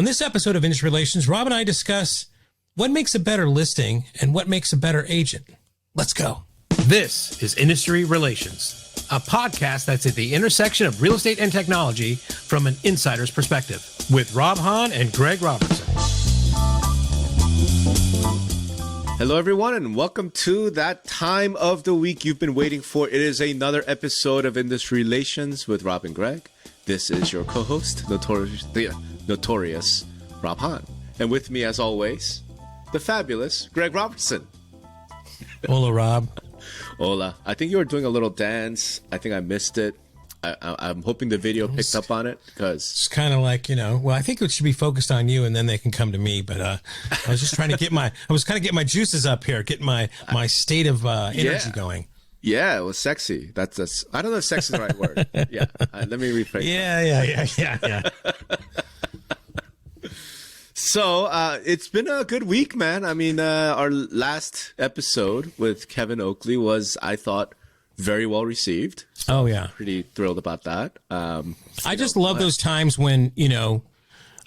On this episode of Industry Relations, Rob and I discuss what makes a better listing and what makes a better agent. Let's go. This is Industry Relations, a podcast that's at the intersection of real estate and technology from an insider's perspective, with Rob Hahn and Greg Robertson. Hello, everyone, and welcome to that time of the week you've been waiting for. It is another episode of Industry Relations with Rob and Greg. This is your co-host, the notorious Rob Hahn. And with me, as always, the fabulous Greg Robertson. Hola, Rob. Hola. I think you were doing a little dance. I think I missed it. I'm hoping the video picked up on it because it's kind of like, well, I think it should be focused on you and then they can come to me. But I was just trying to get my juices up here, get my state of energy going. Yeah, it was sexy. That's I don't know if sexy is the right word. Yeah. Let me rephrase. Yeah. So it's been a good week, man. I mean, our last episode with Kevin Oakley was, I thought, very well received. So pretty thrilled about that. I just love those times when,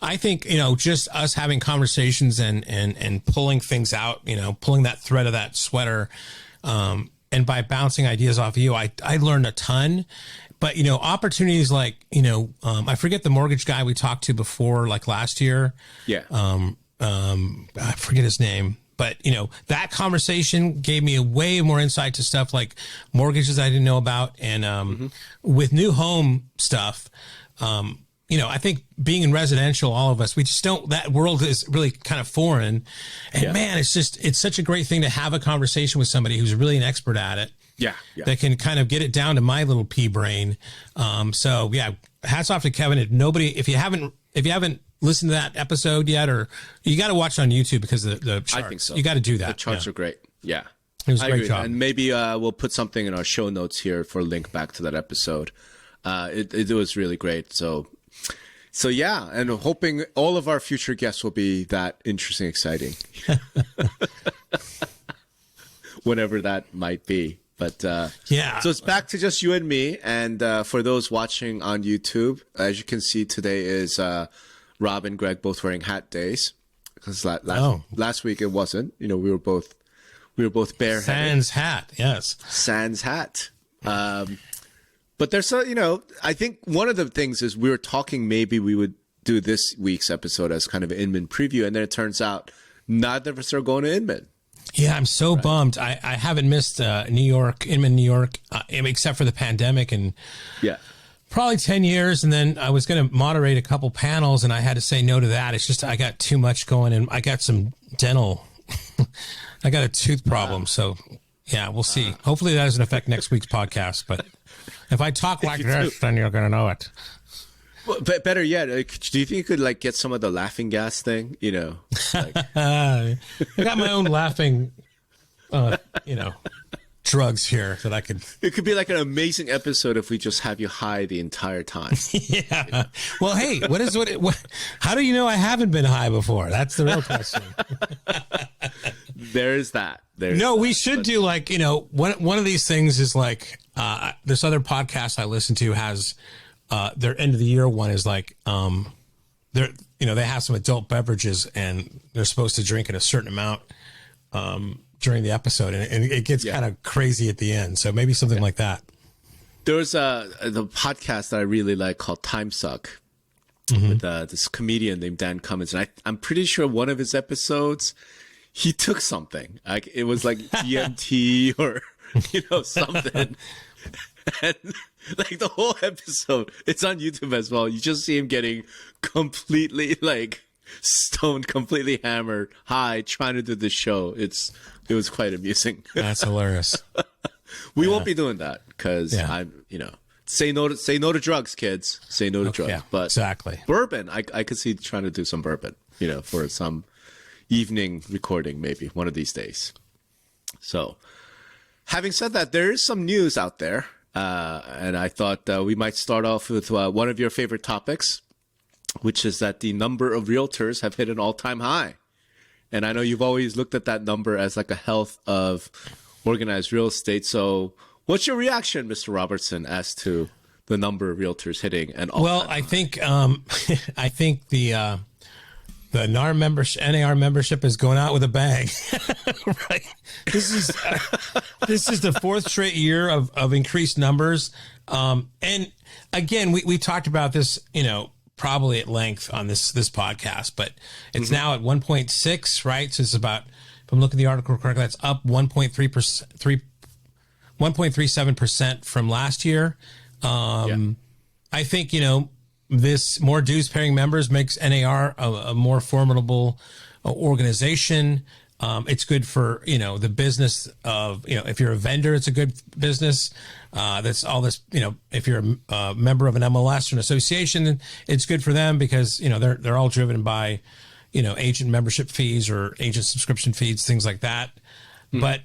I think, just us having conversations and pulling things out, pulling that thread of that sweater, and by bouncing ideas off of you, I learned a ton. But, opportunities like, I forget the mortgage guy we talked to before, like last year. Yeah. I forget his name. But, that conversation gave me a way more insight to stuff like mortgages I didn't know about. And with new home stuff, I think being in residential, all of us, we just don't, that world is really kind of foreign. And man, it's such a great thing to have a conversation with somebody who's really an expert at it. Yeah. That can kind of get it down to my little pea brain. So hats off to Kevin. If you haven't listened to that episode yet, or you got to watch it on YouTube because of the charts. I think so. You got to do that. The charts are great. Yeah. It was a great job. And maybe we'll put something in our show notes here for a link back to that episode. It was really great. So yeah, and hoping all of our future guests will be that interesting, exciting. Whenever that might be. But so it's back to just you and me. And for those watching on YouTube, as you can see, today is Rob and Greg both wearing hat days. Because last week it wasn't. We were both bareheaded. Sans hat, yes. Sans hat. But there's I think one of the things is we were talking maybe we would do this week's episode as kind of an Inman preview, and then it turns out neither of us are going to Inman. Yeah, I'm so bummed. I haven't missed Inman, New York, except for the pandemic and probably 10 years. And then I was going to moderate a couple panels, and I had to say no to that. It's just I got too much going, and I got some dental. I got a tooth problem, so yeah, we'll see. Hopefully that doesn't affect next week's podcast. But if I talk like this, then you're going to know it. Well, better yet, do you think you could get some of the laughing gas thing? I got my own laughing, drugs here that I could. It could be like an amazing episode if we just have you high the entire time. Yeah. Well, hey, how do you know I haven't been high before? That's the real question. There's that. We should do one of these things is this other podcast I listen to has. Their end of the year one is they have some adult beverages and they're supposed to drink in a certain amount during the episode, and it gets kind of crazy at the end. So maybe something like that. There's the podcast that I really like called Time Suck with this comedian named Dan Cummins, and I'm pretty sure one of his episodes he took something like it was like DMT or something. And the whole episode, it's on YouTube as well. You just see him getting completely stoned, completely hammered, high, trying to do the show. It was quite amusing. That's hilarious. We won't be doing that because say no to drugs, kids. Say no to drugs. Yeah, but exactly. Bourbon, I could see trying to do some bourbon, for some evening recording, maybe one of these days. So, having said that, there is some news out there. And I thought we might start off with one of your favorite topics, which is that the number of realtors have hit an all-time high. And I know you've always looked at that number as like a health of organized real estate. So what's your reaction, Mr. Robertson, as to the number of realtors hitting an all-time high? I think I think the the NAR membership is going out with a bang. Right. This is the fourth straight year of increased numbers. And again, we talked about this, probably at length on this podcast, but it's now at 1.6, right? So it's about, if I'm looking at the article correctly, that's up 1.37% from last year. I think, this more dues paying members makes NAR a more formidable organization. It's good for, the business of, if you're a vendor, it's a good business. That's all this, if you're a member of an MLS or an association, it's good for them because, they're all driven by, agent membership fees or agent subscription fees, things like that. But,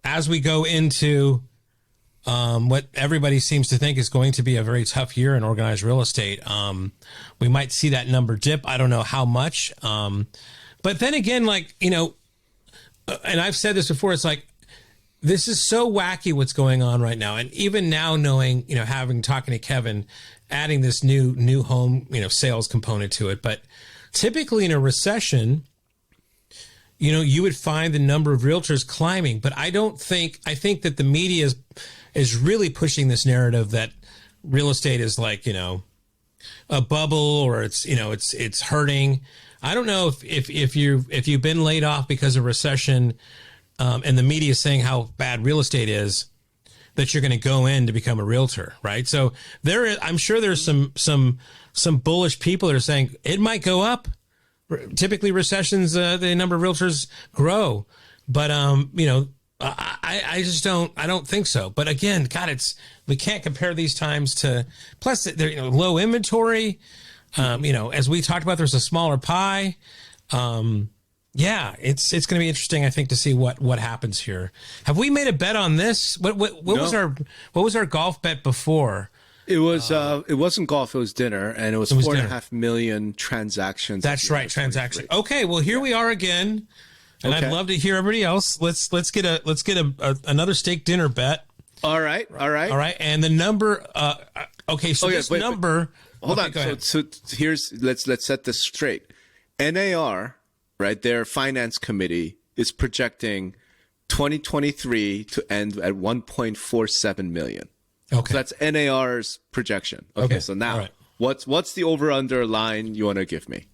as we go into what everybody seems to think is going to be a very tough year in organized real estate, we might see that number dip. I don't know how much. But then again, and I've said this before, it's like, this is so wacky what's going on right now. And even now knowing, talking to Kevin, adding this new home, sales component to it. But typically in a recession, you would find the number of realtors climbing. But I think that the media is really pushing this narrative that real estate is like, a bubble or it's hurting. I don't know if you've been laid off because of recession, and the media is saying how bad real estate is, that you're going to go in to become a realtor, right? So I'm sure there's some bullish people that are saying it might go up. Typically recessions, the number of realtors grow, but I just don't think so. But again, God, we can't compare these times to, plus they're low inventory. As we talked about, there's a smaller pie. It's going to be interesting, I think, to see what happens here. Have we made a bet on this? What No. was our golf bet before? It was it wasn't golf, it was dinner, and it was 4.5 million transactions. That's right, transactions. Okay, well here we are again, and I'd love to hear everybody else. Let's get another steak dinner bet. All right. And the number. Okay, so number. Hold on. So here's let's set this straight. NAR, right? Their finance committee is projecting 2023 to end at 1.47 million. Okay, so that's NAR's projection. Okay. So now, what's the over under line you want to give me?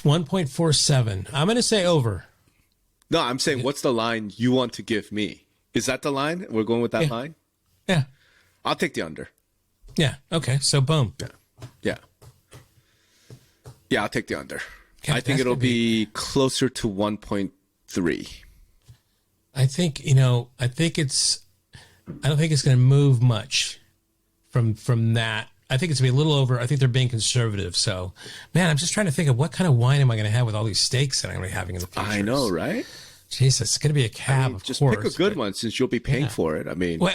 1.47. I'm going to say over. No, I'm saying what's the line you want to give me? Is that the line? We're going with that line? Yeah. I'll take the under. Yeah. Okay. So boom. Yeah. I'll take the under. Okay, I think it'll be closer to 1.3. I think I don't think it's going to move much from that. I think it's going to be a little over. I think they're being conservative. So, man, I'm just trying to think of what kind of wine am I going to have with all these steaks that I'm going to be having in the future. I know, right? Jesus, it's going to be a cab, of just course. Pick a good one since you'll be paying for it. I mean, Look,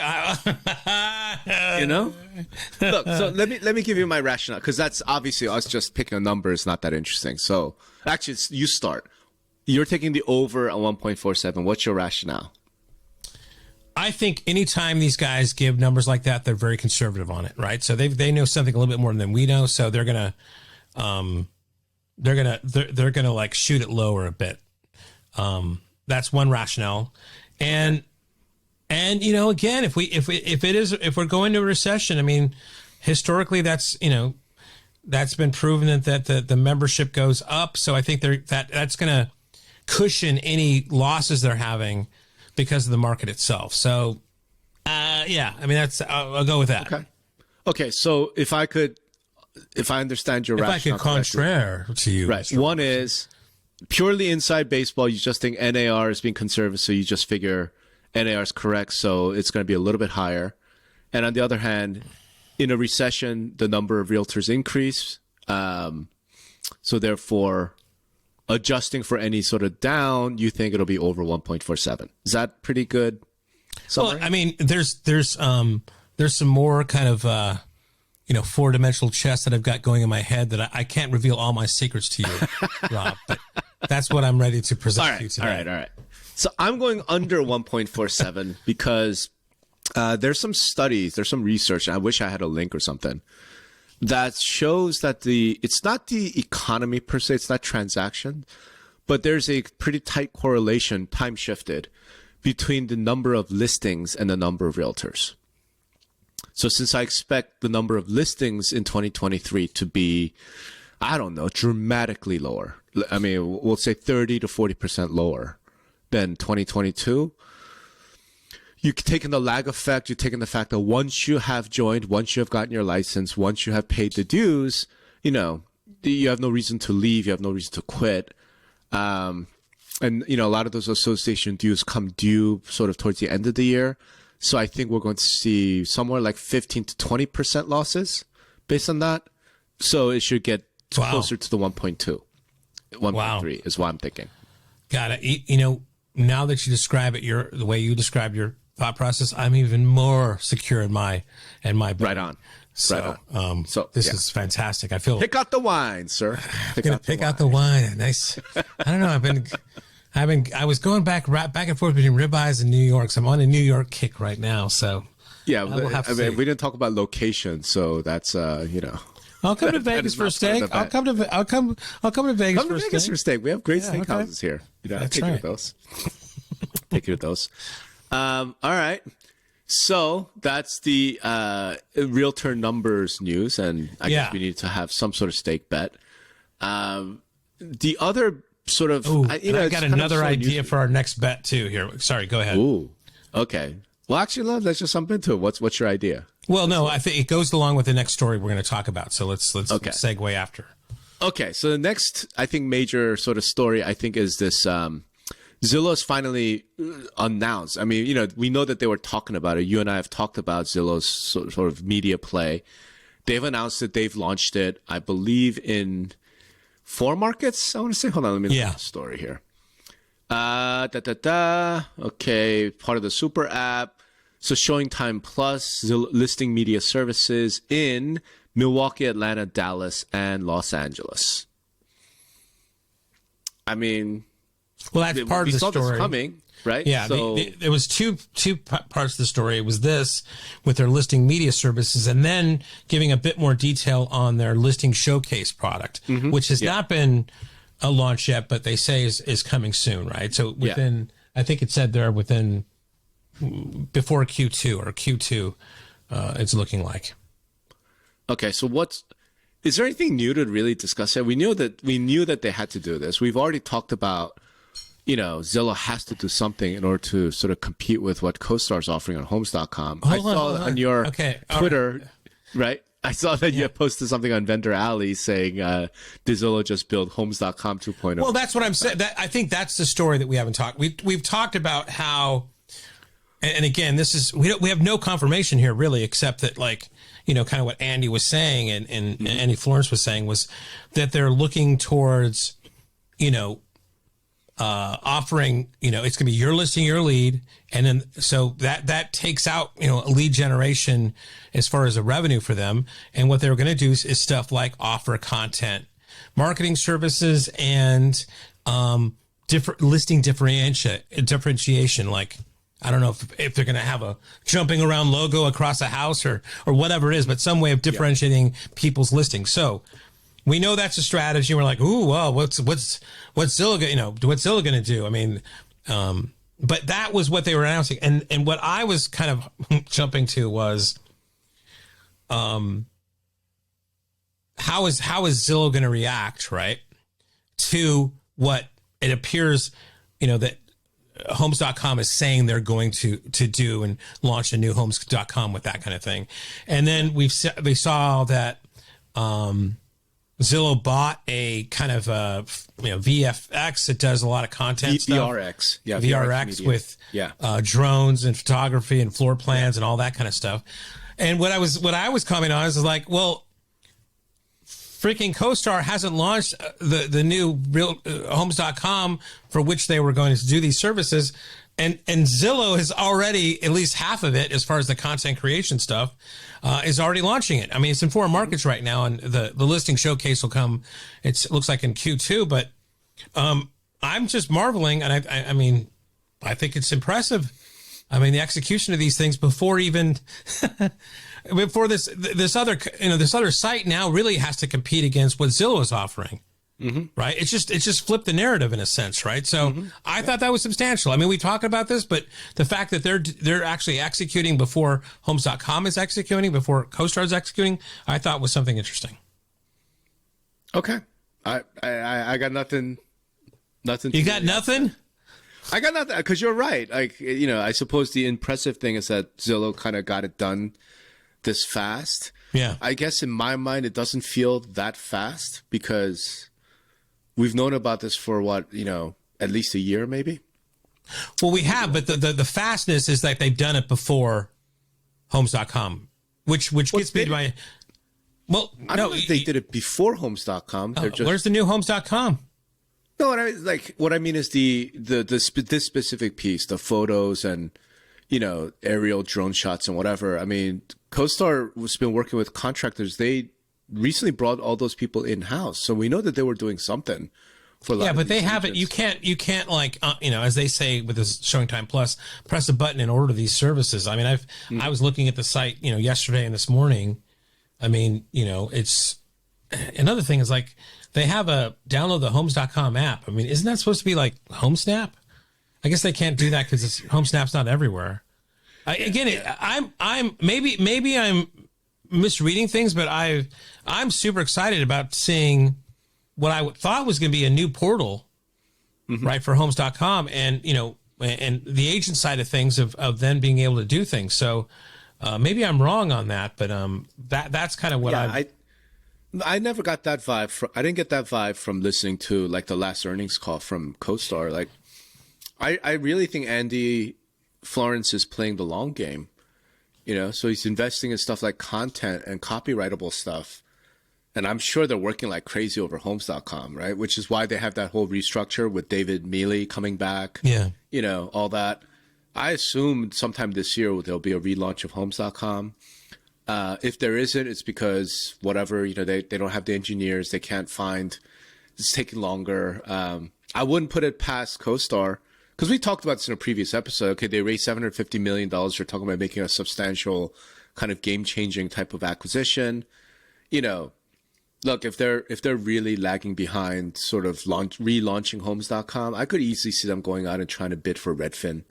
so let me give you my rationale, because that's obviously us just picking a number is not that interesting. So actually, you start. You're taking the over at 1.47. What's your rationale? I think anytime these guys give numbers like that, they're very conservative on it, right? So they know something a little bit more than we know, so they're gonna like shoot it lower a bit. That's one rationale, and again, if we're going to a recession, I mean, historically that's been proven that the membership goes up, so I think that's gonna cushion any losses they're having because of the market itself. So, I mean, I'll go with that. Okay. So if I understand your rationale, if I could contraire to you, right? One is purely inside baseball. You just think NAR is being conservative, so you just figure NAR is correct, so it's going to be a little bit higher. And on the other hand, in a recession, the number of realtors increase, so therefore, adjusting for any sort of down, you think it'll be over 1.47. Is that pretty good summary? Well, I mean, there's some more kind of four-dimensional chess that I've got going in my head that I can't reveal all my secrets to you, Rob. But that's what I'm ready to present to you today. All right. So I'm going under 1.47 because there's some studies, there's some research, and I wish I had a link or something, that shows that it's not the economy per se, it's not transaction, but there's a pretty tight correlation, time shifted, between the number of listings and the number of realtors. So since I expect the number of listings in 2023 to be, I don't know, dramatically lower. I mean, we'll say 30 to 40% lower than 2022. You've taken the lag effect. You've taken the fact that once you have joined, once you have gotten your license, once you have paid the dues, you have no reason to leave. You have no reason to quit. And, a lot of those association dues come due sort of towards the end of the year. So I think we're going to see somewhere like 15 to 20% losses based on that. So it should get closer to the 1.2, 1.3 is what I'm thinking. Got it. Now that you describe it, the way you describe your thought process, I'm even more secure in my brain. Right on. So, this is fantastic. I feel pick out the wine, sir. Pick out the wine. Nice. I don't know. I was going back and forth between ribeyes and New York. So I'm on a New York kick right now. So yeah, we didn't talk about location, so that's I'll come to Vegas for a steak. I'll come to Vegas for a steak. For steak. We have great steakhouses here. That's take you to those. Take you to those. All right. So that's the realtor numbers news, and I guess we need to have some sort of stake bet. The other sort of, I got another idea for our next bet too. Here, sorry, go ahead. Ooh, okay. Well, actually, let's just jump into it. What's your idea? Well, no, I think it goes along with the next story we're going to talk about. So let's segue after. Okay, so the next, I think, major sort of story, I think, is this Zillow's finally announced. I mean, we know that they were talking about it. You and I have talked about Zillow's sort of media play. They've announced that they've launched it, I believe, in 4 markets. I want to say, hold on, let me look at the story here. Okay, part of the super app. So Showing Time Plus, listing media services in Milwaukee, Atlanta, Dallas, and Los Angeles. I mean, well, that's part of the story. This coming, right? Yeah, so, there was two parts of the story. It was this with their listing media services, and then giving a bit more detail on their listing showcase product, which has not been a launch yet, but they say is coming soon, right? So within, I think it said there within before Q2 or Q2, it's looking like. Okay, so is there anything new to really discuss here? We knew that they had to do this. We've already talked about, Zillow has to do something in order to sort of compete with what CoStar is offering on Homes.com. I saw on your Twitter, right? I saw that you had posted something on Vendor Alley saying, did Zillow just build Homes.com 2.0? Well, that's what I'm saying. I think that's the story that we haven't talked. We've talked about how, and again, this is, we have no confirmation here really, except that kind of what Andy was saying and Andy Florence was saying was that they're looking towards, offering, it's going to be your listing, your lead. And then, so that takes out, a lead generation as far as a revenue for them. And what they're going to do is stuff like offer content, marketing services, and, different listing differentiation. Like, I don't know if they're going to have a jumping around logo across a house or whatever it is, but some way of differentiating people's listings. So we know that's a strategy. We're like, ooh, well, what's Zillow going to do? I mean, but that was what they were announcing. And what I was kind of jumping to was, how is Zillow going to react, right, to what it appears, that Homes.com is saying they're going to do and launch a new Homes.com with that kind of thing. And then we saw that Zillow bought a kind of VFX that does a lot of content stuff. VRX. Yeah, VRX with drones and photography and floor plans and all that kind of stuff. And what I was commenting on is like, well, freaking CoStar hasn't launched the new real Homes.com for which they were going to do these services. And Zillow is already, at least half of it, as far as the content creation stuff, is already launching it. I mean, it's in 4 markets right now, and the listing showcase will come, it looks like in Q2, but I'm just marveling, and I mean, I think it's impressive. I mean, the execution of these things before even before this other site now really has to compete against what Zillow is offering. Right. It's just flipped the narrative in a sense. Right. So I thought that was substantial. I mean, we talk about this, but the fact that they're actually executing before Homes.com is executing, before CoStar is executing, I thought was something interesting. Okay. I got nothing. You got nothing? I got nothing, because you're right. Like, I suppose the impressive thing is that Zillow kind of got it done this fast. Yeah. I guess in my mind, it doesn't feel that fast because we've known about this for at least a year, maybe. Well, we have, but the fastness is like they've done it before Homes.com, which gets me to my. Well, I don't know if they did it before Homes.com. Where's the new Homes.com? No, what I mean is this specific piece, the photos and aerial drone shots and whatever. I mean, CoStar has been working with contractors. They recently brought all those people in house, so we know that they were doing something. Yeah, but they haven't. You can't like as they say with this Showing Time Plus, press a button and order these services. I mean, I was looking at the site yesterday and this morning. I mean, it's another thing is like they have a download the Homes.com app. I mean, isn't that supposed to be like Homesnap? I guess they can't do that because Homesnap's not everywhere. I'm maybe I'm misreading things, but I'm super excited about seeing what I thought was going to be a new portal, right, for Homes.com, and and the agent side of things of then being able to do things. So maybe I'm wrong on that, but that's kind of what I never got that vibe. I didn't get that vibe from listening to like the last earnings call from CoStar. Like, I really think Andy Florence is playing the long game, so he's investing in stuff like content and copyrightable stuff. And I'm sure they're working like crazy over Homes.com, right? Which is why they have that whole restructure with David Mealy coming back. Yeah. All that. I assume sometime this year there'll be a relaunch of Homes.com. If there isn't, it's because whatever, they don't have the engineers, they can't find, it's taking longer. I wouldn't put it past CoStar, because we talked about this in a previous episode. Okay, they raised $750 million. They're talking about making a substantial kind of game-changing type of acquisition. Look, if they're really lagging behind sort of relaunching Homes.com, I could easily see them going out and trying to bid for Redfin,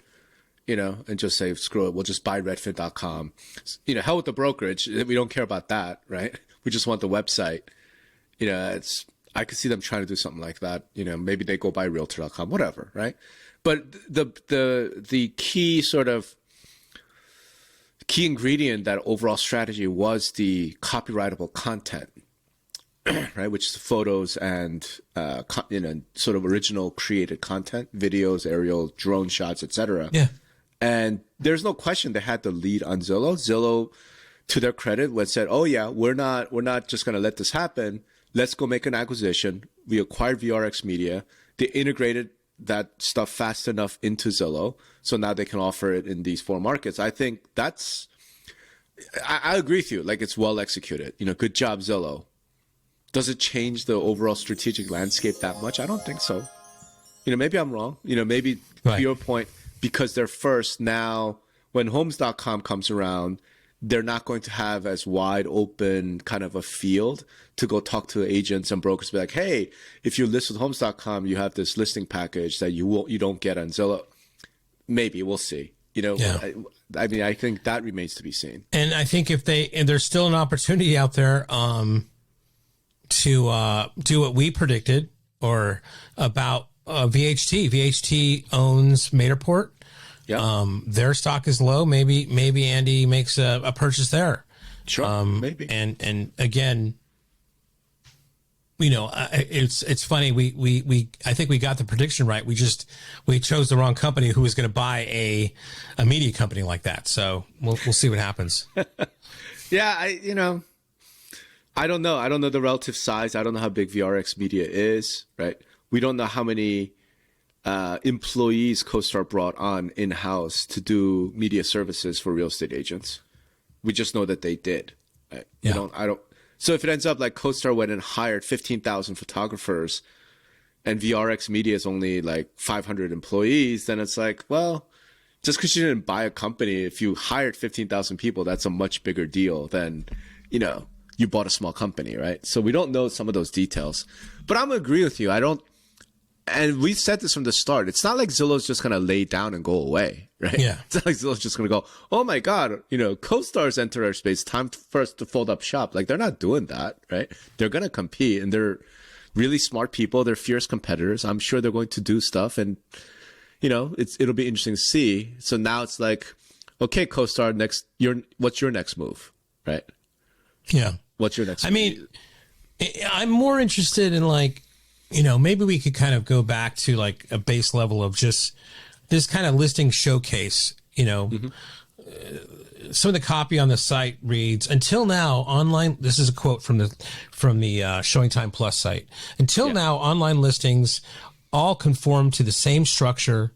and just say, screw it, we'll just buy Redfin.com. Hell with the brokerage. We don't care about that, right? We just want the website. I could see them trying to do something like that. Maybe they go buy Realtor.com, whatever, right? But the key key ingredient, that overall strategy, was the copyrightable content. Right, which is photos and sort of original created content, videos, aerial, drone shots, etc. Yeah, and there's no question they had the lead on Zillow. Zillow, to their credit, said, "Oh yeah, we're not just going to let this happen. Let's go make an acquisition." We acquired VRX Media. They integrated that stuff fast enough into Zillow, so now they can offer it in these 4 markets. I think that's. I agree with you. Like, it's well executed. Good job, Zillow. Does it change the overall strategic landscape that much? I don't think so. Maybe I'm wrong. Maybe to your point, because they're first now, when Homes.com comes around, they're not going to have as wide open kind of a field to go talk to agents and brokers, be like, hey, if you list with Homes.com, you have this listing package that you don't get on Zillow. Maybe, we'll see. I mean, I think that remains to be seen. And I think there's still an opportunity out there, to do what we predicted, or about VHT. VHT owns Matterport. Yeah. Their stock is low. Maybe Andy makes a purchase there. Sure. Maybe. And again, it's funny. We I think we got the prediction right. We chose the wrong company who was going to buy a media company like that. So we'll see what happens. Yeah. I don't know. I don't know the relative size. I don't know how big VRX Media is, right? We don't know how many employees CoStar brought on in-house to do media services for real estate agents. We just know that they did. Right? Yeah. So if it ends up like CoStar went and hired 15,000 photographers and VRX Media is only like 500 employees, then it's like, well, just because you didn't buy a company, if you hired 15,000 people, that's a much bigger deal than, you bought a small company, right? So we don't know some of those details. But I'm going to agree with you. And we said this from the start. It's not like Zillow's just going to lay down and go away, right? Yeah. It's not like Zillow's just going to go, oh my God, co-stars enter our space. Time for us to fold up shop. Like, they're not doing that, right? They're going to compete, and they're really smart people. They're fierce competitors. I'm sure they're going to do stuff, and, it'll be interesting to see. So now it's like, okay, co-star, what's your next move, right? Yeah. What's your next move? I mean, I'm more interested in maybe we could kind of go back to like a base level of just this kind of listing showcase, some of the copy on the site reads, until now online, this is a quote from the Showing Time Plus site. Until now, online listings all conform to the same structure.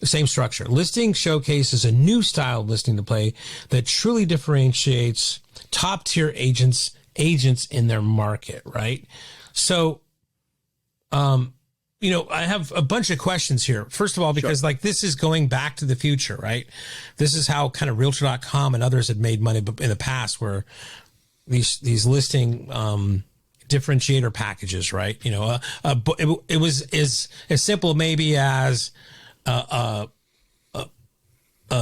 Listing showcase is a new style of listing to play that truly differentiates top tier agents in their market. Right. So, I have a bunch of questions here. First of all, because this is going back to the future, right? This is how kind of Realtor.com and others had made money in the past, where these listing differentiator packages, right? It was as simple maybe as a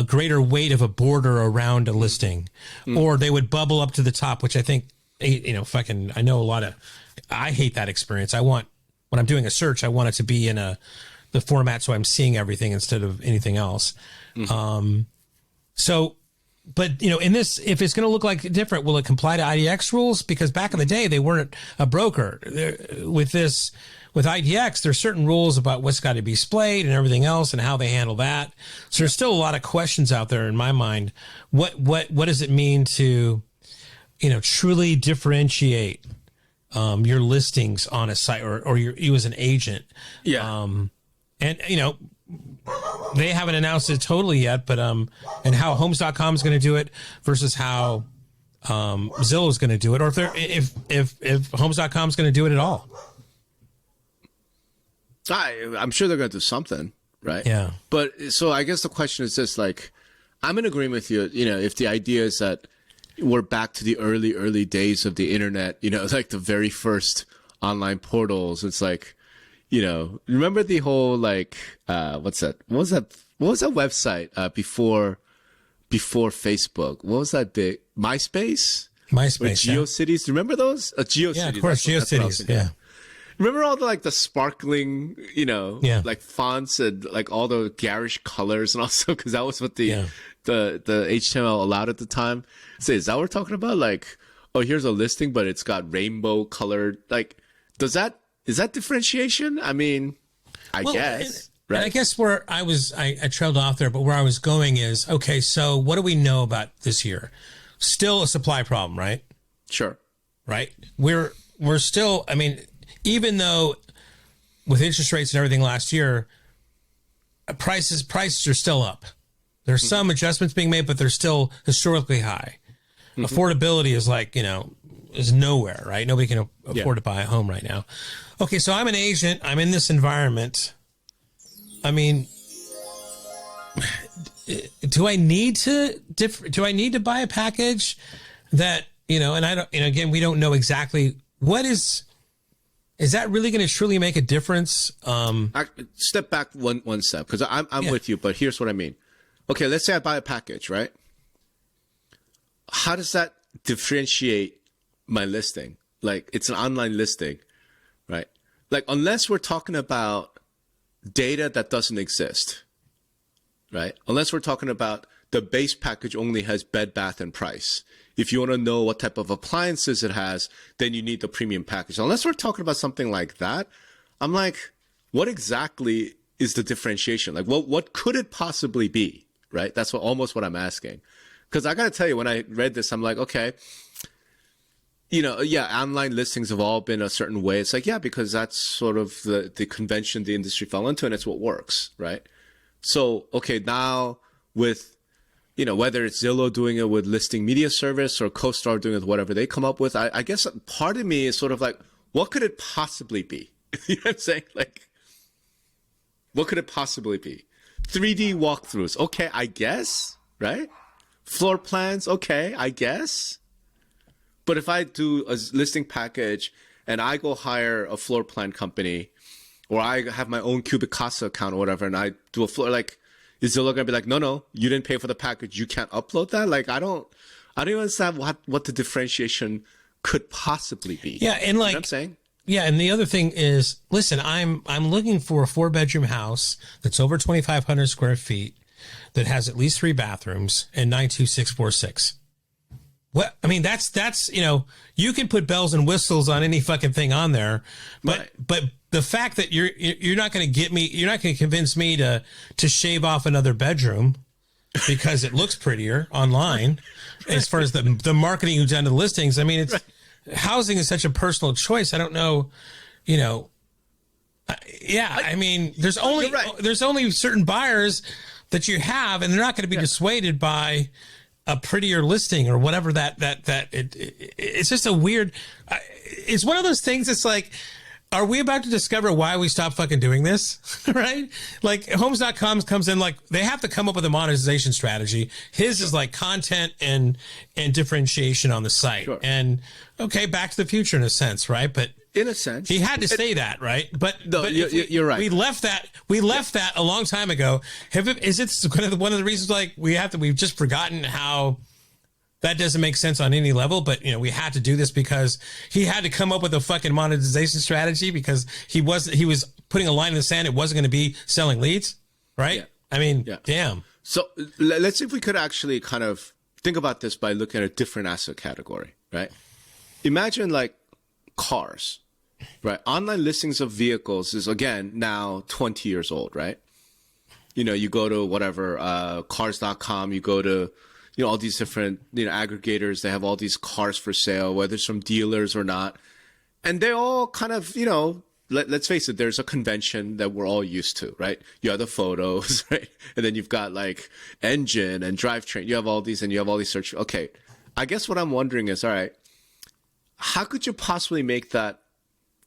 greater weight of a border around a listing, or they would bubble up to the top, which I think, I know I hate that experience. When I'm doing a search, I want it to be in the format so I'm seeing everything instead of anything else. But in this, if it's going to look like different, will it comply to IDX rules? Because back in the day, they weren't a broker. With IDX, there's certain rules about what's got to be displayed and everything else and how they handle that. So there's still a lot of questions out there in my mind. What does it mean to, truly differentiate your listings on a site, or you as an agent? Yeah. And they haven't announced it totally yet, but and how Homes.com is going to do it versus how Zillow is going to do it, or if Homes.com is going to do it at all. I'm sure they're going to do something, right? Yeah. But so I guess the question is this: I'm in agreement with you. If the idea is that we're back to the early days of the internet, like the very first online portals. It's like, remember the whole what's that? What was that website before Facebook? What was that big? MySpace? MySpace. Or GeoCities. Remember those? GeoCities. Yeah, of course, GeoCities. Yeah. Remember all the sparkling, fonts and all the garish colors, and also because that was what the HTML allowed at the time. So is that what we're talking about? Here's a listing, but it's got rainbow colored. Is that differentiation? I mean, I guess. Right. And I guess where I trailed off there, but where I was going is, okay, so what do we know about this year? Still a supply problem, right? Sure. Right. We're still, even though with interest rates and everything last year, prices are still up. There's some adjustments being made, but they're still historically high. Affordability is is nowhere, right? Nobody can afford to buy a home right now. Okay, so I'm an agent. I'm in this environment. Do I need to buy a package that, and I don't, again, we don't know exactly what is that really going to truly make a difference? Step back one step, because I'm with you, but here's what I mean. Okay, let's say I buy a package, right? How does that differentiate my listing? It's an online listing, right? Unless we're talking about data that doesn't exist, right? Unless we're talking about the base package only has bed, bath, and price. If you want to know what type of appliances it has, then you need the premium package. Unless we're talking about something like that, I'm like, what exactly is the differentiation? What could it possibly be, right? That's almost what I'm asking. Because I got to tell you, when I read this, I'm like, okay, online listings have all been a certain way. It's because that's sort of the convention the industry fell into, and it's what works, right? So, okay, now with, whether it's Zillow doing it with listing media service or CoStar doing it with whatever they come up with, I guess part of me is sort of what could it possibly be? You know what I'm saying? What could it possibly be? 3D walkthroughs. Okay, I guess, right? Floor plans. Okay, I guess. But if I do a listing package and I go hire a floor plan company, or I have my own Cubic Casa account or whatever, and I do a floor, like, is Zillow gonna be like, no, you didn't pay for the package, you can't upload that? Like, I don't even understand what the differentiation could possibly be. Yeah, and like, you know what I'm saying? Yeah, and the other thing is, listen, I'm looking for a 4-bedroom house that's over 2,500 square feet, that has at least 3 bathrooms and 92646. What I mean, that's you can put bells and whistles on any fucking thing on there, but the fact that you're not going to convince me to shave off another bedroom because it looks prettier online, as far as the marketing you've done to the listings. I mean, it's housing is such a personal choice. I don't know, I mean, there's only certain buyers that you have, and they're not going to be dissuaded by a prettier listing or whatever it's just a weird, it's one of those things. It's like, are we about to discover why we stopped fucking doing this? Right? Like homes.com comes in, like they have to come up with a monetization strategy. His is like content and differentiation on the site. Sure. And okay, Back to the Future in a sense, right? But in a sense, he had to say that, right? But you're right. We left that a long time ago. Is it one of the reasons like we've just forgotten how that doesn't make sense on any level? But we had to do this because he had to come up with a fucking monetization strategy, because he was putting a line in the sand. It wasn't going to be selling leads, right? Yeah. I mean, damn. So let's see if we could actually kind of think about this by looking at a different asset category, right? Imagine like cars. Right. Online listings of vehicles is, again, now 20 years old, right? You go to whatever, cars.com, you go to, all these different, aggregators. They have all these cars for sale, whether it's from dealers or not. And they all kind of, let's face it, there's a convention that we're all used to, right? You have the photos, right? And then you've got like engine and drivetrain. You have all these, and you have all these search. Okay. I guess what I'm wondering is, all right, how could you possibly make that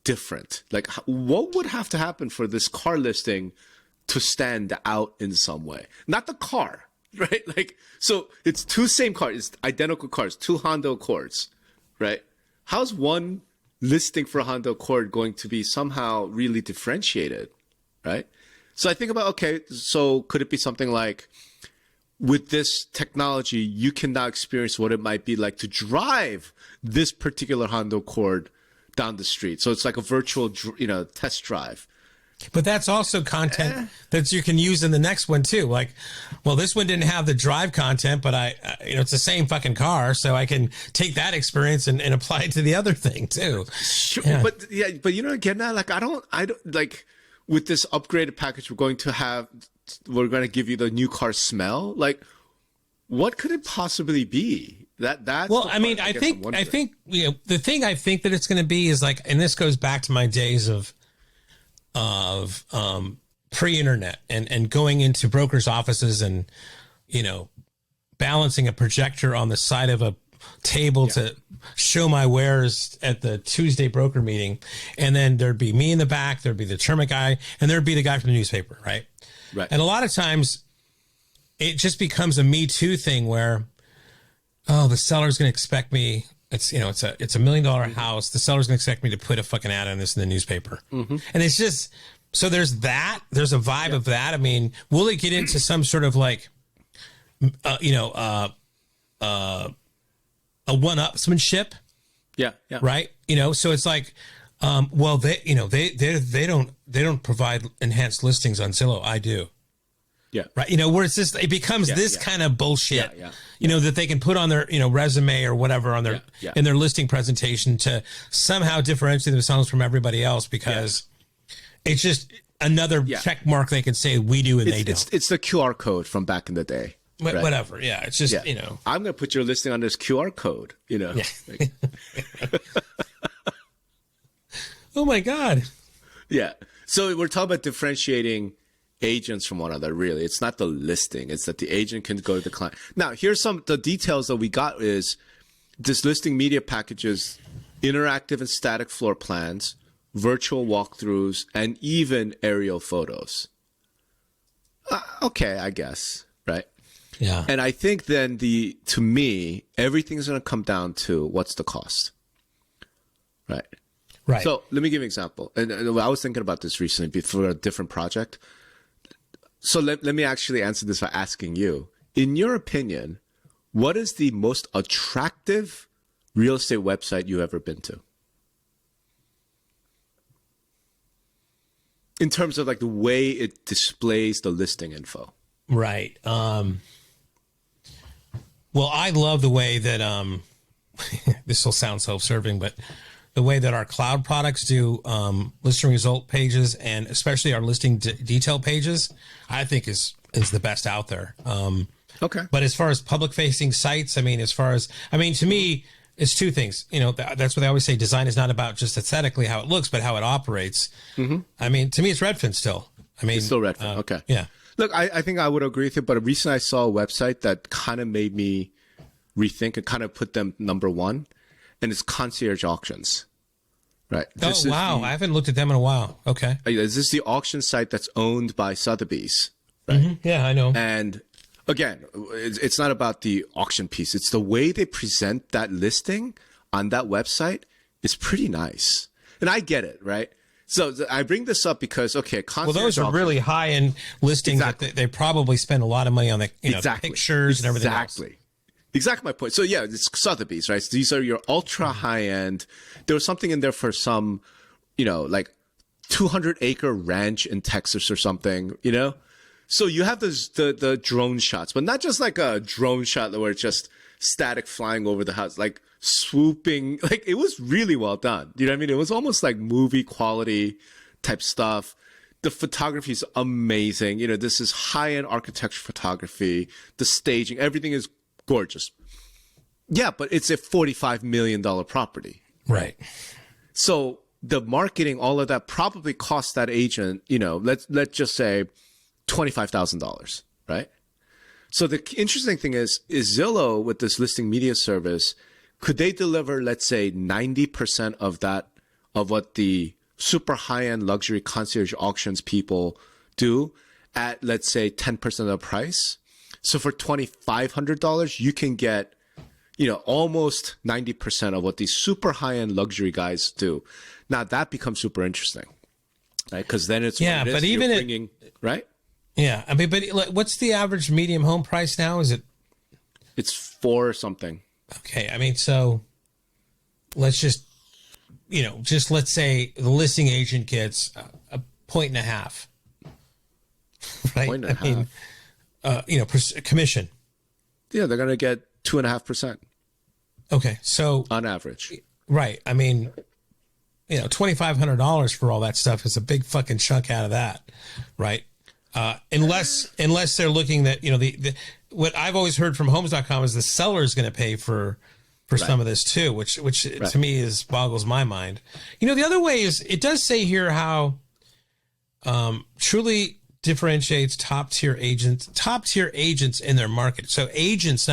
different? Like, what would have to happen for this car listing to stand out in some way? Not the car, right? Like, so it's 2 same cars, it's identical cars, 2 Honda Accords, right? How's one listing for a Honda Accord going to be somehow really differentiated, right? So I think about, okay, so could it be something like, with this technology, you can now experience what it might be like to drive this particular Honda Accord down the street. So it's like a virtual, test drive. But that's also content that you can use in the next one too. Like, well, this one didn't have the drive content, but it's the same fucking car, so I can take that experience and apply it to the other thing too. Sure, yeah. But again, now, like, I don't like, with this upgraded package, we're going to give you the new car smell. Like, what could it possibly be? That's well, I mean, I think the thing I think that it's going to be is like, and this goes back to my days of pre-internet and going into brokers' offices and balancing a projector on the side of a table to show my wares at the Tuesday broker meeting, and then there'd be me in the back, there'd be the termite guy, and there'd be the guy from the newspaper, right? And a lot of times, it just becomes a Me Too thing where, oh, the seller's going to expect me. It's it's a $1 million house. The seller's going to expect me to put a fucking ad on this in the newspaper, and it's just so there's that. There's a vibe of that. I mean, will it get into some sort of like, a one-upsmanship? Yeah. Right. So it's like, well, they don't provide enhanced listings on Zillow. I do. Yeah. Right. Where it's just, it becomes this kind of bullshit, that they can put on their, resume or whatever on their, in their listing presentation to somehow differentiate themselves from everybody else, because it's just another check mark they can say we do and they don't. It's the QR code from back in the day. Right? Whatever. Yeah. It's just, I'm going to put your listing on this QR code, Like, oh my God. Yeah. So we're talking about differentiating agents from one another. Really, it's not the listing, it's that the agent can go to the client. Now, here's the details that we got is this listing media packages, interactive and static floor plans, virtual walkthroughs, and even aerial photos. Okay, I guess, right? Yeah. And I think then to me, everything's going to come down to what's the cost, right? Right. So let me give you an example. And I was thinking about this recently for a different project. So let me actually answer this by asking you, in your opinion, what is the most attractive real estate website you've ever been to? In terms of like the way it displays the listing info. Right. Well, I love the way that this will sound self-serving, but the way that our cloud products do listing result pages, and especially our listing detail pages, I think is the best out there. Okay. But as far as public-facing sites, I mean, to me, it's two things. You know, that's what they always say. Design is not about just aesthetically how it looks, but how it operates. Mm-hmm. I mean, to me, it's Redfin still. I mean, it's still Redfin. Okay. Yeah. Look, I think I would agree with you, but recently I saw a website that kind of made me rethink and kind of put them number one, and it's Concierge Auctions. Right. Oh, wow. I haven't looked at them in a while. Okay. This is the auction site that's owned by Sotheby's. Right? Mm-hmm. Yeah, I know. And again, it's not about the auction piece. It's the way they present that listing on that website is pretty nice. And I get it, right? So I bring this up because, okay, those are really high-end listings. Exactly. That they probably spend a lot of money on the pictures and everything else. Exactly my point. So yeah, it's Sotheby's, right? So these are your ultra high-end. There was something in there for some, like 200-acre ranch in Texas or something, So you have the drone shots, but not just like a drone shot where it's just static flying over the house, like swooping. Like it was really well done. You know what I mean? It was almost like movie quality type stuff. The photography is amazing. This is high-end architecture photography. The staging, everything is gorgeous. Yeah, but it's a $45 million property. Right. So the marketing, all of that probably cost that agent, let's just say $25,000, right? So the interesting thing is Zillow with this listing media service, could they deliver, let's say 90% of that, of what the super high-end luxury concierge auctions people do at, let's say 10% of the price? So for $2,500, you can get, almost 90% of what these super high-end luxury guys do. Now that becomes super interesting, right? Because then it's but even right? Yeah, I mean, but what's the average medium home price now? It's 4 or something. Okay, I mean, so let's just let's say the listing agent gets a 1.5 point, right? Commission. Yeah, they're gonna get 2.5%. Okay, so on average, right? I mean, $2,500 for all that stuff is a big fucking chunk out of that, right? Unless they're looking that what I've always heard from Homes.com is the seller is going to pay for some of this too, which to me boggles my mind. The other way is it does say here how truly differentiates top tier agents in their market. So agents,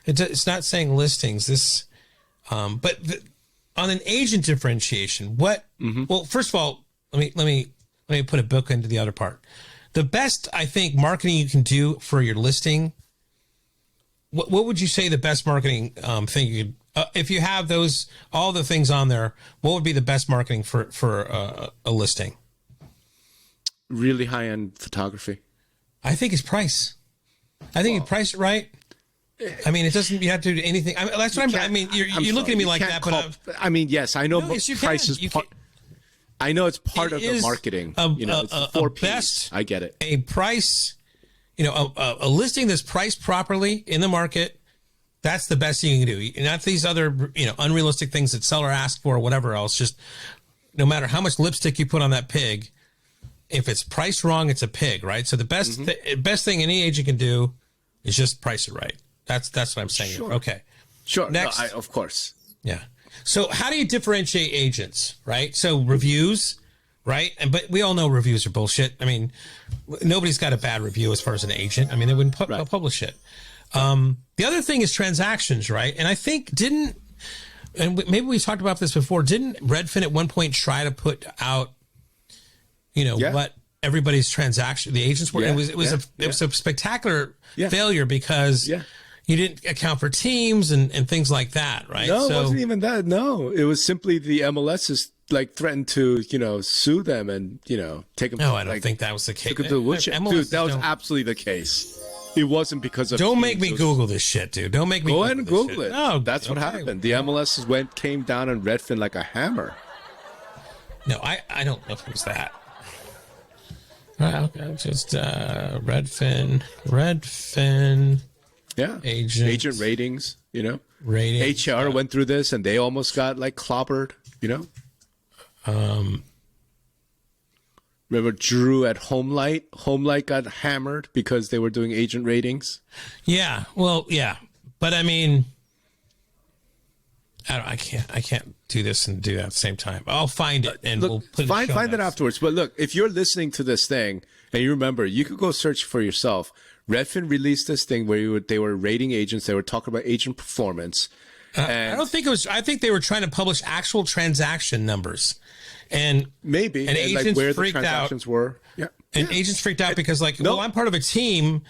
it's not saying listings. But on an agent differentiation, what? Mm-hmm. Well, first of all, let me put a book into the other part. The best, I think, marketing you can do for your listing. What would you say the best marketing thing you could, if you have all the things on there? What would be the best marketing for a listing? Really high end photography. I think it's price. I think you price it right. I mean, it doesn't. You have to do anything. That's what I mean. You're looking at me like that, but yes, I know. Price is part. I know it's part of the marketing. It's the 4 Ps. I get it. A price, a listing that's priced properly in the market. That's the best thing you can do. Not these other, unrealistic things that seller asks for or whatever else. Just no matter how much lipstick you put on that pig, if it's priced wrong, it's a pig, right? So the best, best thing any agent can do is just price it right. That's what I'm saying. Sure. Okay. Sure. Next. No, of course. Yeah. So how do you differentiate agents, right? So reviews, right? But we all know reviews are bullshit. I mean, nobody's got a bad review as far as an agent. I mean, they wouldn't publish it. The other thing is transactions, right? And I think maybe we talked about this before, didn't Redfin at one point try to put out, what everybody's transaction, the agents were. It was a spectacular failure because you didn't account for teams and things like that, right? No, it wasn't even that. No, it was simply the MLSs like threatened to, sue them and, take them. No, I don't think that was the case. Took them to the woodshed. Dude, that was absolutely the case. It wasn't because of. Don't make me Google this shit, dude. Don't make me go ahead and Google it. No, that's what happened. The MLSs came down on Redfin like a hammer. No, I don't know if it was that. Okay, just Redfin. Yeah, agent ratings. Ratings. HR went through this and they almost got like clobbered. Remember Drew at Homelight? Homelight got hammered because they were doing agent ratings. Yeah, well, yeah, but I mean, I can't do this and do that at the same time. I'll find it and we'll put it. Find it afterwards. But look, if you're listening to this thing and you remember, you could go search for yourself. Redfin released this thing where they were rating agents. They were talking about agent performance. I don't think it was. I think they were trying to publish actual transaction numbers, and maybe and agents like where freaked the transactions out. Were. And agents freaked out because, like, well, I'm part of a team,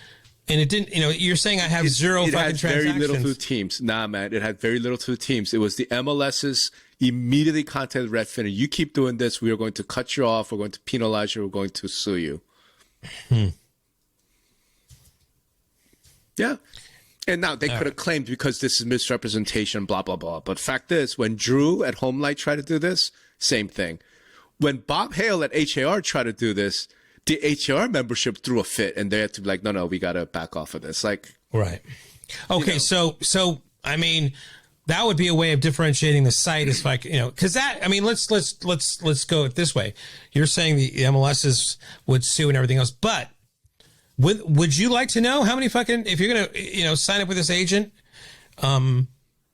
and it didn't. You're saying I have zero fucking transactions. It had very little to teams. Nah, man, it had very little to teams. It was the MLSs immediately contacted Redfin, and you keep doing this, we are going to cut you off. We're going to penalize you. We're going to sue you. Yeah. And now they could have claimed because this is misrepresentation, blah, blah, blah. But fact is, when Drew at Homelight tried to do this, same thing. When Bob Hale at HAR tried to do this, the HAR membership threw a fit and they had to be like, no, we got to back off of this. Like, right. Okay. So, I mean, that would be a way of differentiating the site is like, cause that, I mean, let's go it this way. You're saying the MLSs would sue and everything else, but would you like to know how many fucking, if you're going to, sign up with this agent, how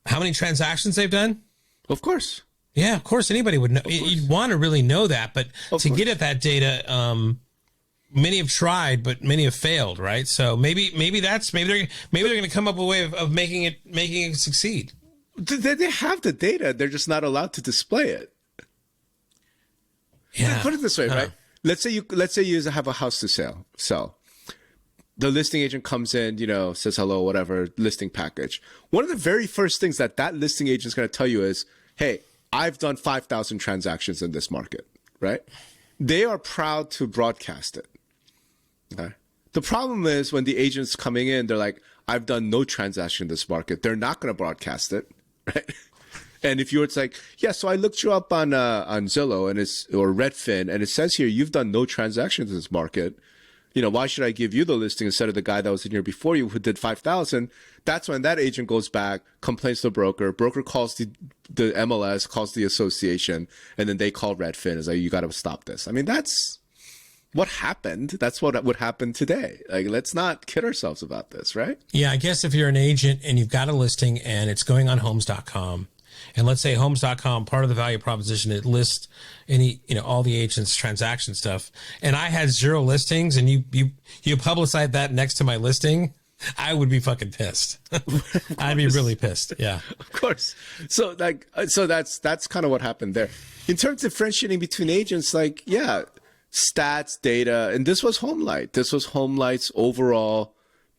many transactions they've done? Of course. Yeah, of course. Anybody would know. You'd want to really know that, but to get at that data, many have tried, but many have failed. Right. So maybe they're going to come up with a way of making it succeed. They have the data. They're just not allowed to display it. Yeah. Put it this way, right? Let's say you have a house to sell. The listing agent comes in, says hello, whatever, listing package. One of the very first things that listing agent is going to tell you is, hey, I've done 5,000 transactions in this market, right? They are proud to broadcast it. Okay. The problem is when the agent's coming in, they're like, I've done no transaction in this market. They're not going to broadcast it, right? And if it's like, yeah, so I looked you up on Zillow or Redfin, and it says here you've done no transactions in this market. Why should I give you the listing instead of the guy that was in here before you who did 5,000? That's when that agent goes back, complains to the broker. Broker calls the MLS, calls the association, and then they call Redfin. Is like, you got to stop this. I mean, that's what happened. That's what would happen today. Like, let's not kid ourselves about this, right? Yeah, I guess if you're an agent and you've got a listing and it's going on Homes.com, and let's say Homes.com, part of the value proposition, it lists all the agents' transaction stuff. And I had 0 listings and you publicize that next to my listing, I would be fucking pissed. I'd be really pissed. Yeah. Of course. So that's kind of what happened there. In terms of differentiating between agents, stats, data, and this was Homelight. This was Homelight's overall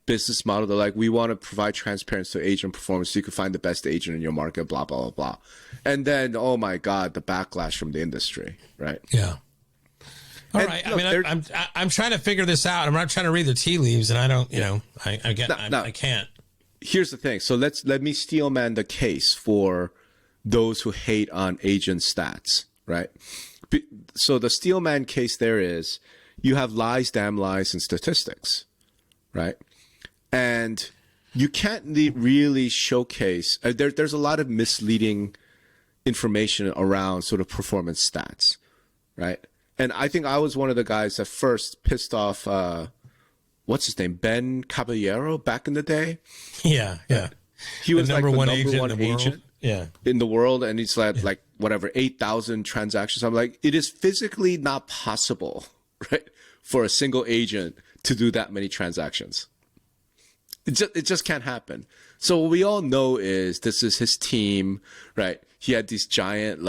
business model. They're like, we want to provide transparency to agent performance so you can find the best agent in your market, blah, blah, blah, blah. And then, oh my God, the backlash from the industry, right? Yeah. All right. Look, I mean, I'm trying to figure this out. I'm not trying to read the tea leaves, and I don't, I can't. Here's the thing. So let me steelman the case for those who hate on agent stats, right? So the steelman case there is you have lies, damn lies, and statistics, right? And you can't really showcase, there's a lot of misleading information around sort of performance stats, right? And I think I was one of the guys that first pissed off, what's his name? Ben Caballero back in the day. Yeah. He was like the number one agent in the world. And he's like whatever, 8,000 transactions. I'm like, it is physically not possible, right? For a single agent to do that many transactions. It just can't happen. So what we all know is this is his team, right? He had these giant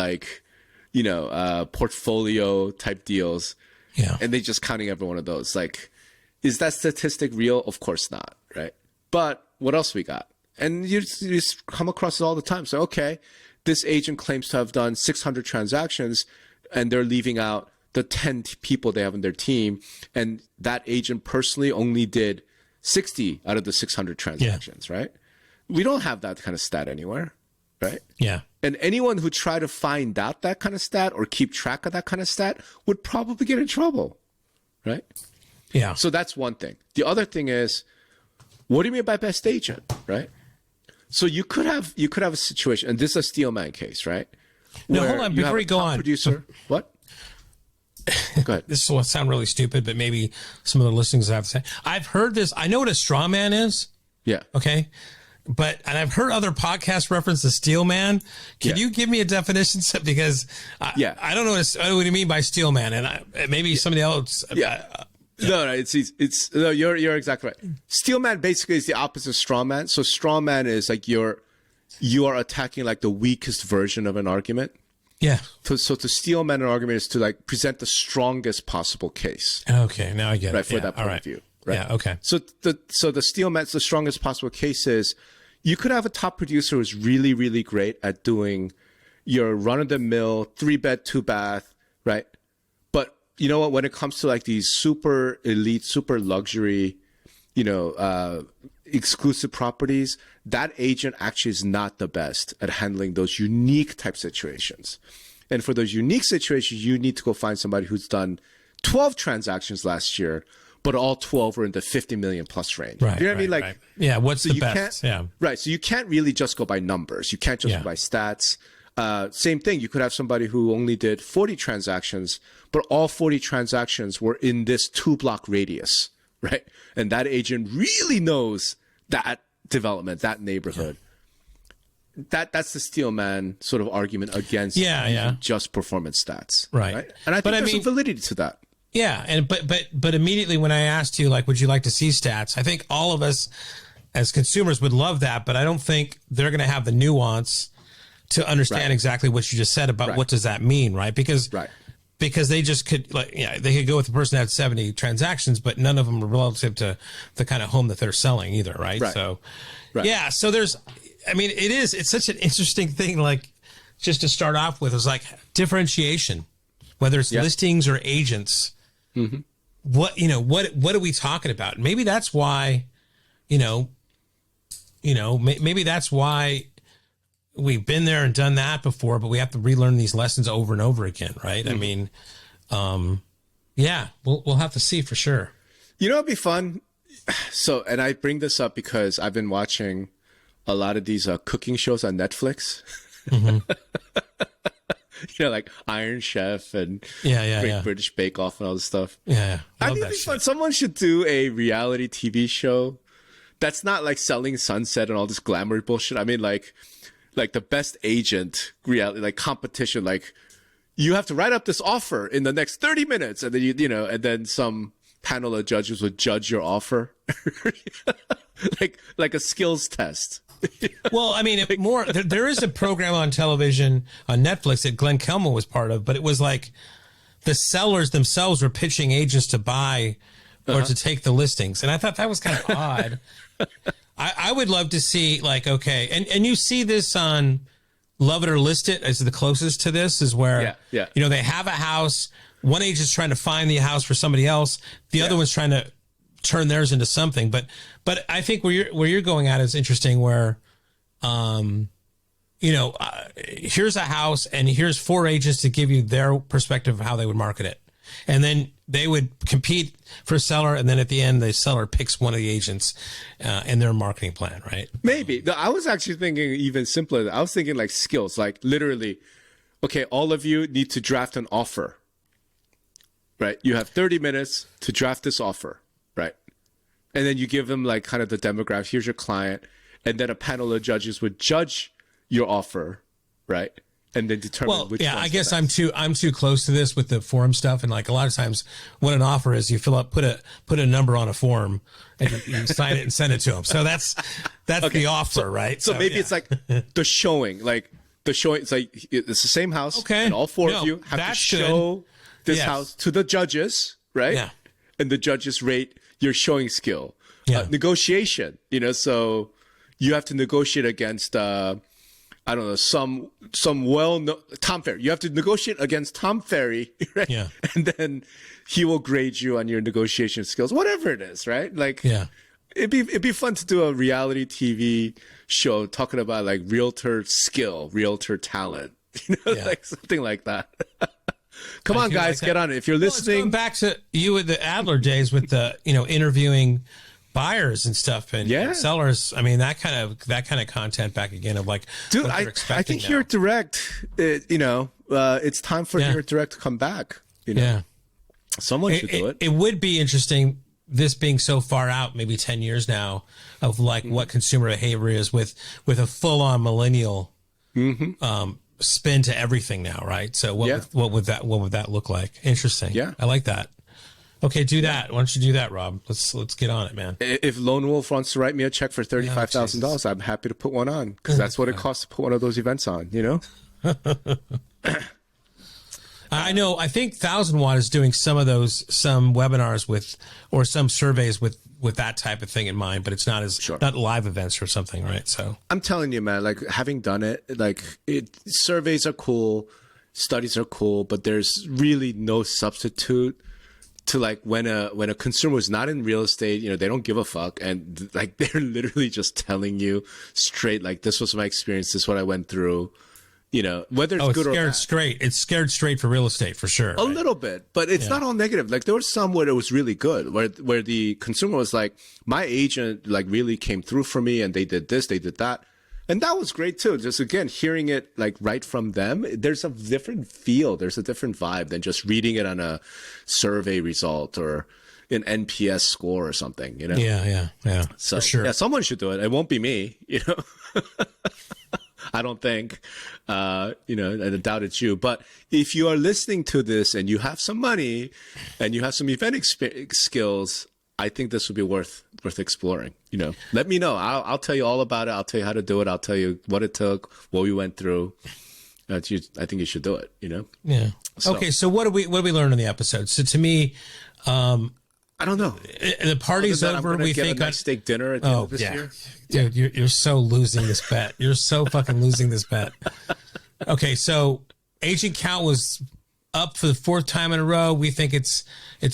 portfolio type deals, Yeah. And they just counting every one of those. Like, is that statistic real? Of course not, right? But what else we got? And you just come across it all the time. So, okay, this agent claims to have done 600 transactions, and they're leaving out the 10 people they have on their team, and that agent personally only did 60 out of the 600 transactions, right? We don't have that kind of stat anywhere, right? Yeah. And anyone who tried to find out that kind of stat or keep track of that kind of stat would probably get in trouble, right? Yeah. So that's one thing. The other thing is, what do you mean by best agent, right? So you could have a situation, and this is a Steelman case, right? No, hold on, before you go on. Producer, what? Go ahead. This will sound really stupid, but maybe some of the listeners have to say. I've heard this. I know what a straw man is. Yeah. Okay. And I've heard other podcasts reference the steel man. Can you give me a definition? Because I don't know what you mean by steel man, and maybe somebody else. No, it's no, you're exactly right. Steel man basically is the opposite of straw man. So straw man is like you are attacking like the weakest version of an argument. Yeah. So to steel man an argument is to like present the strongest possible case. Okay, now I get it. Right, for that point of view. Right. Yeah. Okay. So the steel man's the strongest possible case is you could have a top producer who's really, really great at doing your run of the mill 3-bed, 2-bath, right? But you know what? When it comes to like these super elite, super luxury, exclusive properties, that agent actually is not the best at handling those unique type situations. And for those unique situations, you need to go find somebody who's done 12 transactions last year, but all 12 are in the 50 million plus range. Right. You know what I mean? Like, right. Yeah. What's the best? Yeah. Right. So you can't really just go by numbers. You can't just go by stats. Same thing. You could have somebody who only did 40 transactions, but all 40 transactions were in this 2-block radius, right? And that agent really knows that development, that neighborhood. Yeah. That's the steelman sort of argument against just performance stats. Right. And I think there's some validity to that. Yeah. And but immediately when I asked you, like, would you like to see stats? I think all of us as consumers would love that, but I don't think they're going to have the nuance to understand exactly what you just said about what does that mean, right? Because they just could, they could go with the person that had 70 transactions, but none of them are relative to the kind of home that they're selling either, right? So, so it's such an interesting thing, like, just to start off with, is like differentiation, whether it's listings or agents. Mm-hmm. What are we talking about? Maybe that's why, maybe that's why we've been there and done that before, but we have to relearn these lessons over and over again, right? Mm-hmm. I mean, we'll have to see for sure. You know, it'd be fun. So, and I bring this up because I've been watching a lot of these cooking shows on Netflix. Mm-hmm. Like Iron Chef and Great British Bake Off and all this stuff. Yeah, I think it'd be fun. Someone should do a reality TV show that's not like Selling Sunset and all this glamour bullshit. I mean, like the best agent reality, like competition, like you have to write up this offer in the next 30 minutes. And then, and then some panel of judges would judge your offer like a skills test. Well, I mean, there is a program on television on Netflix that Glenn Kelman was part of, but it was like the sellers themselves were pitching agents to buy or to take the listings. And I thought that was kind of odd. I would love to see, like, okay. And you see this on Love It or List It as the closest to this, is where, they have a house. One agent's trying to find the house for somebody else. The other one's trying to turn theirs into something. But I think where you're going at is interesting, where, here's a house and here's 4 agents to give you their perspective of how they would market it. And then they would compete for a seller. And then at the end, the seller picks one of the agents in their marketing plan, right? Maybe. No, I was actually thinking even simpler. I was thinking like skills, like literally, okay, all of you need to draft an offer, right? You have 30 minutes to draft this offer, right? And then you give them like kind of the demographics. Here's your client. And then a panel of judges would judge your offer, right? And then determine which one's I guess the best. I'm too close to this with the form stuff, and like a lot of times, what an offer is, you fill up, put a number on a form, and you sign it and send it to them. So that's okay. The offer, right? So maybe it's like the showing, like the showing. It's like it's the same house, and all 4 of you have to show this Yes. house to the judges, right? Yeah. And the judges rate your showing skill. Yeah. Negotiation, so you have to negotiate against, I don't know, some well-known Tom Ferry. You have to negotiate against Tom Ferry, right? Yeah. And then he will grade you on your negotiation skills, whatever it is, right? Like, Yeah. it'd be fun to do a reality TV show talking about like realtor skill, realtor talent, Yeah. like something like that. Come on, feel guys, like get that. on it. If you're Well, it's listening, going back to you with the Adler days with the, interviewing buyers and stuff and, Yeah. and sellers. I mean, that kind of content back again of like, dude, what I they're expecting think now. Here Direct, it's time for Here Direct to come back. Yeah. Someone should do it. It would be interesting, this being so far out, maybe 10 years now, of like what consumer behavior is with a full on millennial spin to everything now, right? So what would that look like? Interesting. Yeah. I like that. Okay, do that. Why don't you do that, Rob? Let's get on it, man. If Lone Wolf wants to write me a check for $35,000, I'm happy to put one on, because that's what it costs to put one of those events on, I know. I think 1000 Watt is doing some webinars or some surveys with that type of thing in mind, but it's not not live events or something, right? So I'm telling you, man, like having done it, surveys are cool, studies are cool, but there's really no substitute to like when a consumer is not in real estate, they don't give a fuck, and like they're literally just telling you straight, like, this was my experience, this is what I went through. Whether it's good or bad. It's scared straight for real estate for sure. A little bit, but it's not all negative. Like there was some where it was really good, where the consumer was like, my agent like really came through for me, and they did this, they did that, and that was great too. Just again, hearing it like right from them, there's a different feel, there's a different vibe than just reading it on a survey result or an NPS score or something. Yeah. So for sure. yeah, someone should do it. It won't be me. I don't think, I doubt it's you. But if you are listening to this and you have some money and you have some event skills, I think this would be worth exploring. Let me know. I'll tell you all about it. I'll tell you how to do it. I'll tell you what it took, what we went through. I think you should do it. Yeah. Okay. So what did we learn in the episode? So to me, I don't know. The party's over. We think a nice steak dinner at the end of this year. Dude, you're so losing this bet. You're so fucking losing this bet. Okay, so agent count was up for the fourth time in a row. We think it's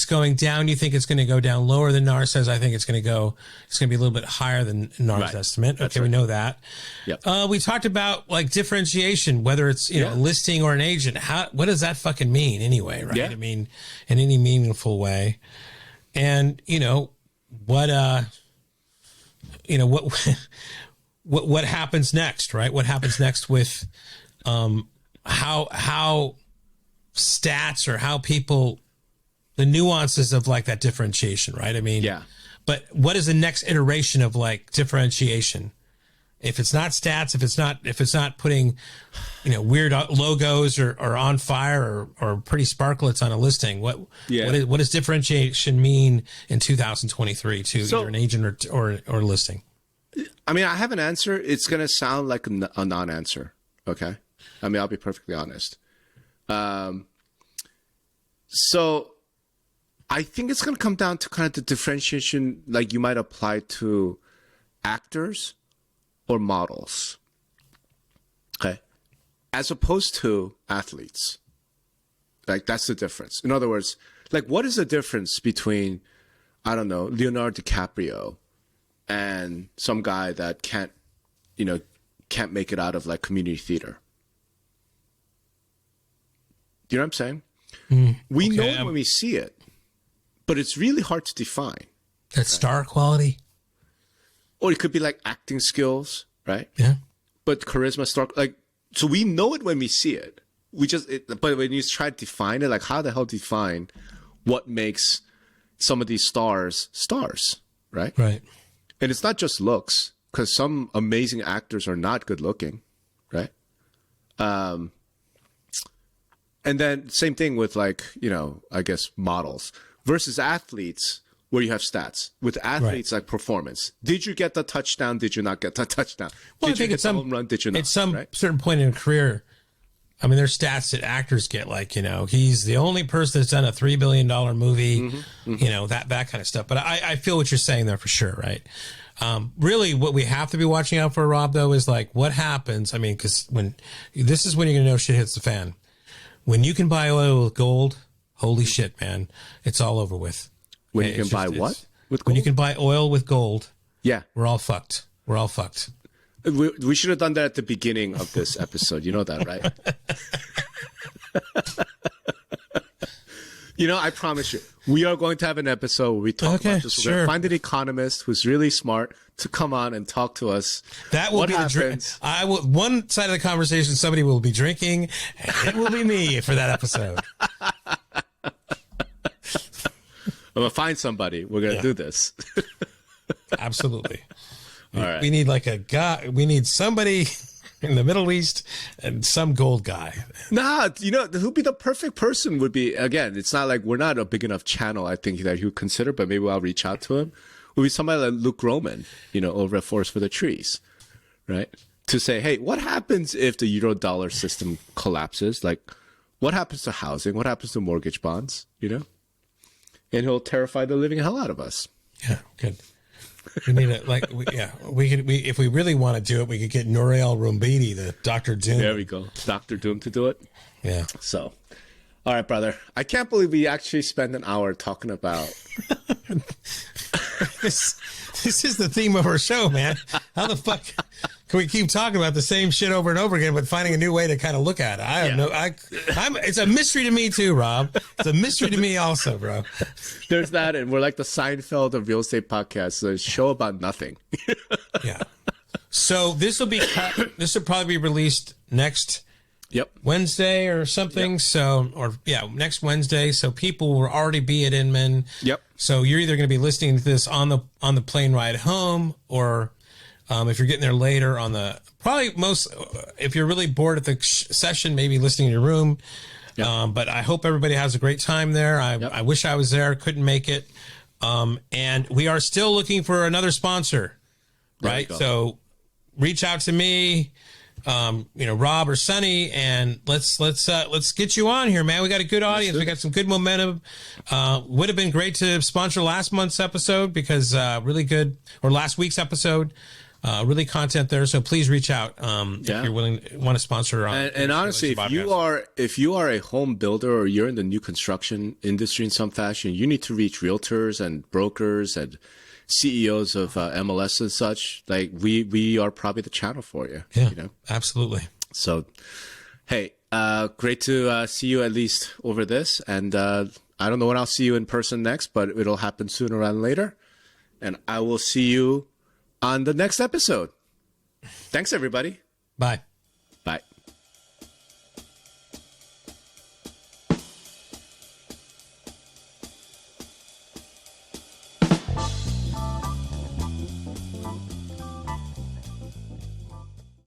going down. You think it's going to go down lower than NAR says. I think it's going to be a little bit higher than NAR's estimate. Okay, we know that. Yep. We talked about like differentiation, whether it's a listing or an agent. What does that fucking mean anyway, right? Yeah. I mean, in any meaningful way. And what happens next, right? What happens next with how stats or how people, the nuances of like that differentiation, right? I mean, but what is the next iteration of like differentiation? If it's not stats, if it's not putting, weird logos or on fire or pretty sparklets on a listing, what does differentiation mean in 2023 to either an agent or listing? I mean, I have an answer. It's going to sound like a non-answer. Okay. I mean, I'll be perfectly honest. So I think it's going to come down to kind of the differentiation, like you might apply to actors or models, okay, as opposed to athletes. Like that's the difference. In other words, like what is the difference between, I don't know, Leonardo DiCaprio and some guy that can't make it out of like community theater? Do you know what I'm saying? We know it when we see it, but it's really hard to define. That star quality? Or it could be like acting skills, right? Yeah. But charisma, so we know it when we see it. But when you try to define it, like how the hell define what makes some of these stars, right? Right. And it's not just looks, because some amazing actors are not good looking, right? And then same thing with like, I guess models versus athletes, where you have stats. With athletes, like performance. Did you get the touchdown? Did you not get the touchdown? Well, Did you get the home run? Did you not? At some right? certain point in a career, I mean, there's stats that actors get, like, you know, he's the only person that's done a $3 billion movie, you know, that kind of stuff. But I feel what you're saying there for sure, right? Really, what we have to be watching out for, Rob, though, is like what happens. I mean, because this is when you're going to know shit hits the fan. When you can buy oil with gold, holy shit, man, it's all over with. When you can buy what? With gold? When you can buy oil with gold, yeah, we're all fucked. We're all fucked. We should have done that at the beginning of this episode. You know that, right? You know, I promise you, we are going to have an episode where we talk about this. We're going to find an economist who's really smart to come on and talk to us. That will be the I will. One side of the conversation, somebody will be drinking, and it will be me for that episode. I'm gonna find somebody. We're gonna do this. Absolutely. All right. We need like a guy. We need somebody in the Middle East and some gold guy. Nah, you know, who'd be the perfect person would be, again, it's not like we're not a big enough channel, I think, that he would consider, but maybe I'll reach out to him. Would be somebody like Luke Roman, you know, over at Forest for the Trees, right? To say, hey, what happens if the Euro-dollar system collapses? Like, what happens to housing? What happens to mortgage bonds, you know? And he'll terrify the living hell out of us. Yeah, good. We need a if we really want to do it, we could get Nouriel Rombini, the Dr. Doom. There we go. Dr. Doom to do it. Yeah. So, all right, brother. I can't believe we actually spent an hour talking about this is the theme of our show, man. How the fuck can we keep talking about the same shit over and over again, but finding a new way to kind of look at it? I don't know. It's a mystery to me too, Rob. It's a mystery to me also, bro. There's that, and we're like the Seinfeld of real estate podcasts, a show about nothing. Yeah. So this will probably be released next Wednesday or something. Yep. So, next Wednesday. So people will already be at Inman. Yep. So you're either going to be listening to this on the plane ride home, or if you're getting there later if you're really bored at the session, maybe listening in your room. Yep. But I hope everybody has a great time there. I wish I was there. Couldn't make it. And we are still looking for another sponsor, right? So reach out to me, Rob or Sonny, and let's get you on here, man. We got a good audience. We got some good momentum. Would have been great to sponsor last month's episode because really good, or last week's episode. Really content there. So please reach out if you're want to sponsor. And honestly, if you are a home builder or you're in the new construction industry in some fashion, you need to reach realtors and brokers and CEOs of MLS and such. Like we are probably the channel for you. Yeah, you know? Absolutely. So, hey, great to see you at least over this. And I don't know when I'll see you in person next, but it'll happen sooner rather than later. And I will see you on the next episode. Thanks, everybody. Bye.